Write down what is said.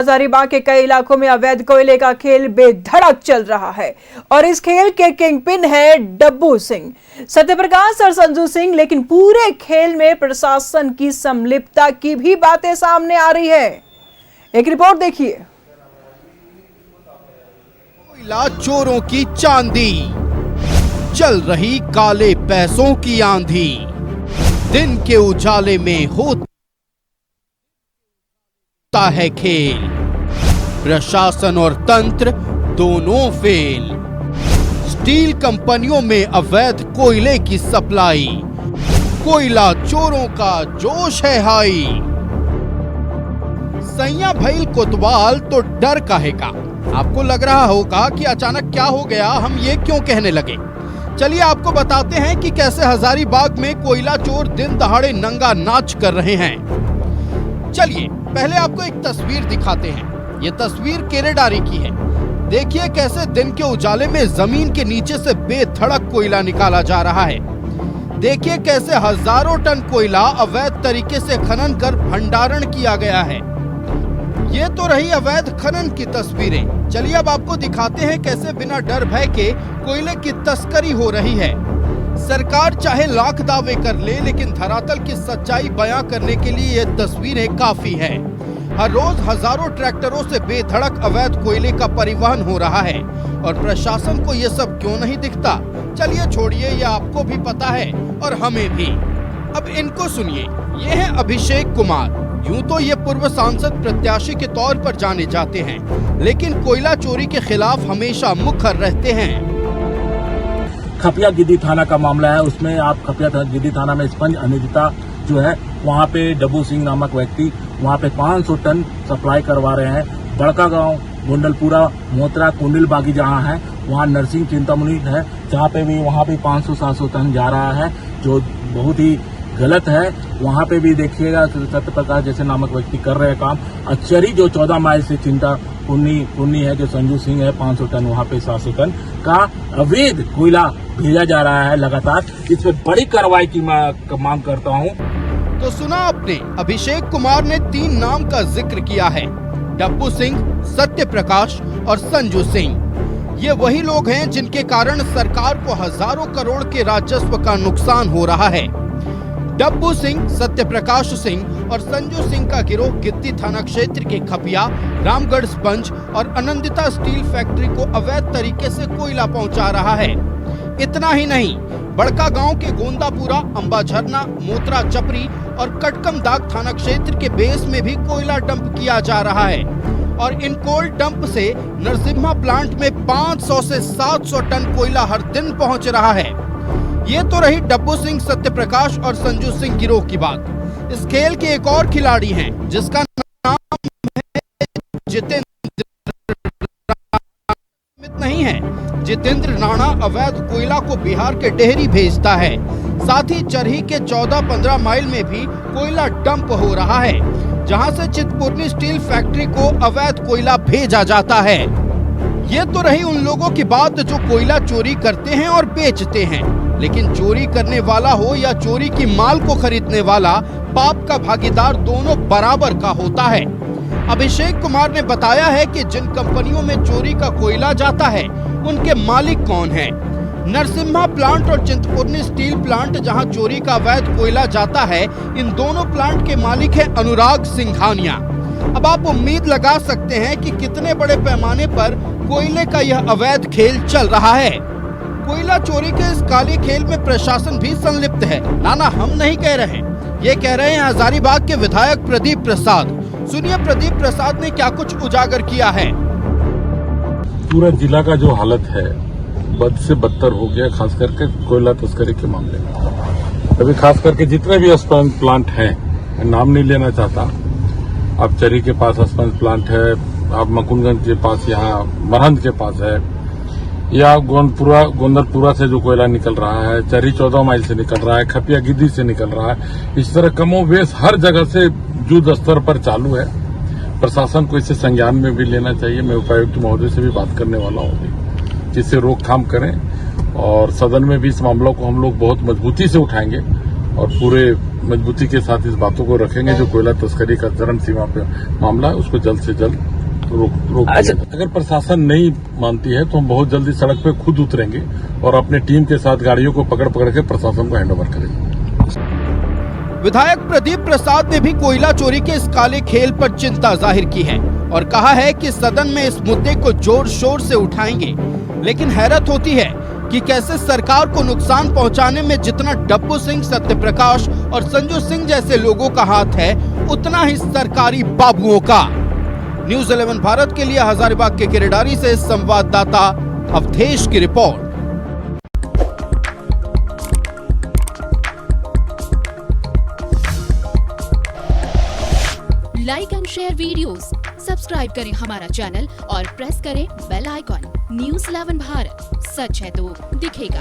हजारीबाग के कई इलाकों में अवैध कोयले का खेल बेधड़क चल रहा है और इस खेल के किंगपिन है डब्बू सिंह, सत्यप्रकाश और संजू सिंह। लेकिन पूरे खेल में प्रशासन की संलिप्तता की भी बातें सामने आ रही है। एक रिपोर्ट देखिए। कोयला चोरों की चांदी, चल रही काले पैसों की आंधी, दिन के उजाले में होता है खेल, प्रशासन और तंत्र दोनों फेल। स्टील कंपनियों में अवैध कोयले की सप्लाई, कोयला चोरों का जोश है हाई। सैया भइल कोतवाल तो डर काहे का। आपको लग रहा होगा कि अचानक क्या हो गया, हम ये क्यों कहने लगे। चलिए आपको बताते हैं कि कैसे हजारीबाग में कोयला चोर दिन दहाड़े नंगा नाच कर रहे हैं। चलिए पहले आपको एक तस्वीर दिखाते हैं। ये तस्वीर केरेडारी की है। देखिए कैसे दिन के उजाले में जमीन के नीचे से बेधड़क कोयला निकाला जा रहा है। देखिए कैसे हजारों टन कोयला अवैध तरीके से खनन कर भंडारण किया गया है। ये तो रही अवैध खनन की तस्वीरें। चलिए अब आपको दिखाते हैं कैसे बिना डर भय के कोयले की तस्करी हो रही है। सरकार चाहे लाख दावे कर ले, लेकिन धरातल की सच्चाई बयां करने के लिए ये तस्वीरें काफी है। हर रोज हजारों ट्रैक्टरों से बेधड़क अवैध कोयले का परिवहन हो रहा है और प्रशासन को ये सब क्यों नहीं दिखता। चलिए छोड़िए, ये आपको भी पता है और हमें भी। अब इनको सुनिए। ये है अभिषेक कुमार। यूं तो ये पूर्व सांसद प्रत्याशी के तौर पर जाने जाते हैं, लेकिन कोयला चोरी के खिलाफ हमेशा मुखर रहते हैं। खपिया गिद्दी थाना का मामला है। उसमें आप खपिया गिद्दी थाना में स्पंज अनिदिता जो है, वहाँ पे डब्बू सिंह नामक व्यक्ति वहाँ पे 500 टन सप्लाई करवा रहे हैं। बड़का गांव, गोंडलपुरा, मोतरा, कुंडिल बागी जहाँ है, वहाँ नरसिंह चिंतामणि है, जहाँ पे भी वहाँ पे 500-700 टन जा रहा है, जो बहुत ही गलत है। वहाँ पे भी देखिएगा सत्यप्रकाश जैसे नामक व्यक्ति कर रहे हैं काम। अचरी जो 14 माइल से चिंता पुन्नी है, जो संजू सिंह है, 500 टन वहाँ पे 700 टन का अवैध कोयला भेजा जा रहा है लगातार। इस पर बड़ी कार्रवाई की मांग करता हूँ। तो सुना आपने, अभिषेक कुमार ने 3 नाम का जिक्र किया है, डब्बू सिंह, सत्यप्रकाश और संजू सिंह। ये वही लोग हैं जिनके कारण सरकार को हजारों करोड़ के राजस्व का नुकसान हो रहा है। डब्बू सिंह, सत्यप्रकाश सिंह और संजू सिंह का गिरोह गिद्दी थाना क्षेत्र के खपिया, रामगढ़ स्पंज और आनंदिता स्टील फैक्ट्री को अवैध तरीके से कोयला पहुंचा रहा है। इतना ही नहीं, बड़का गांव के गोंदापुरा, अंबा झरना, मोतरा चपरी और कटकमदाग थाना क्षेत्र के बेस में भी कोयला डंप किया जा रहा है और इन कोल डंप से नरसिम्हा प्लांट में 500 से 700 टन कोयला हर दिन पहुंच रहा है। ये तो रही डब्बू सिंह, सत्यप्रकाश और संजू सिंह गिरोह की बात। इस खेल के एक और खिलाड़ी हैं जिसका नाम है जितेंद्र। नहीं है, जितेंद्र राणा अवैध कोयला को बिहार के डेहरी भेजता है। साथ ही चरही के 14-15 माइल में भी कोयला डंप हो रहा है, जहां से चिंतपूर्णी स्टील फैक्ट्री को अवैध कोयला भेजा जाता है। ये तो रही उन लोगों की बात जो कोयला चोरी करते हैं और बेचते हैं, लेकिन चोरी करने वाला हो या चोरी की माल को खरीदने वाला, पाप का भागीदार दोनों बराबर का होता है। अभिषेक कुमार ने बताया है कि जिन कंपनियों में चोरी का कोयला जाता है उनके मालिक कौन हैं। नरसिम्हा प्लांट और चिंतपूर्णी स्टील प्लांट जहां चोरी का अवैध कोयला जाता है, इन दोनों प्लांट के मालिक है अनुराग सिंघानिया। अब आप उम्मीद लगा सकते हैं कि कितने बड़े पैमाने पर कोयले का यह अवैध खेल चल रहा है। कोयला चोरी के इस काले खेल में प्रशासन भी संलिप्त है। नाना हम नहीं कह रहे, ये कह रहे हैं हजारीबाग के विधायक प्रदीप प्रसाद। सुनिए प्रदीप प्रसाद ने क्या कुछ उजागर किया है। पूरा जिला का जो हालत है बद से बदतर हो गया, खास करके कोयला तस्करी के मामले में। अभी खास करके जितने भी स्पंज प्लांट हैं, नाम नहीं लेना चाहता, आप चरी के पास स्पंज प्लांट है, आप मकुनगंज के पास यहाँ मरहंद के पास है, या गोंदलपुरा से जो कोयला निकल रहा है, चरी 14 माइल से निकल रहा है, खपिया गिद्दी से निकल रहा है। इस तरह कमोवेश हर जगह से युद्ध स्तर पर चालू है। प्रशासन को इसे संज्ञान में भी लेना चाहिए। मैं उपायुक्त महोदय से भी बात करने वाला हूँ, जिससे रोकथाम करें और सदन में भी इस मामलों को हम लोग बहुत मजबूती से उठाएंगे और पूरे मजबूती के साथ इस बातों को रखेंगे। जो कोयला तस्करी का चरम सीमा पे मामला है उसको जल्द से जल्द रोक अच्छा। अगर प्रशासन नहीं मानती है तो हम बहुत जल्दी सड़क पे खुद उतरेंगे और अपने टीम के साथ गाड़ियों को पकड़ पकड़ के प्रशासन को हैंडओवर करेंगे। विधायक प्रदीप प्रसाद ने भी कोयला चोरी के इस काले खेल पर चिंता जाहिर की है और कहा है कि सदन में इस मुद्दे को जोर शोर से उठाएंगे। लेकिन हैरत होती है कि कैसे सरकार को नुकसान पहुंचाने में जितना डब्बू सिंह, सत्यप्रकाश और संजू सिंह जैसे लोगों का हाथ है, उतना ही सरकारी बाबुओं का। न्यूज़ 11 भारत के लिए हजारीबाग के किरेडारी से संवाददाता अवधेश की report. Like and share videos, subscribe करें हमारा चैनल और प्रेस करें बेल आइकॉन। न्यूज़ 11 भारत, सच है तो दिखेगा।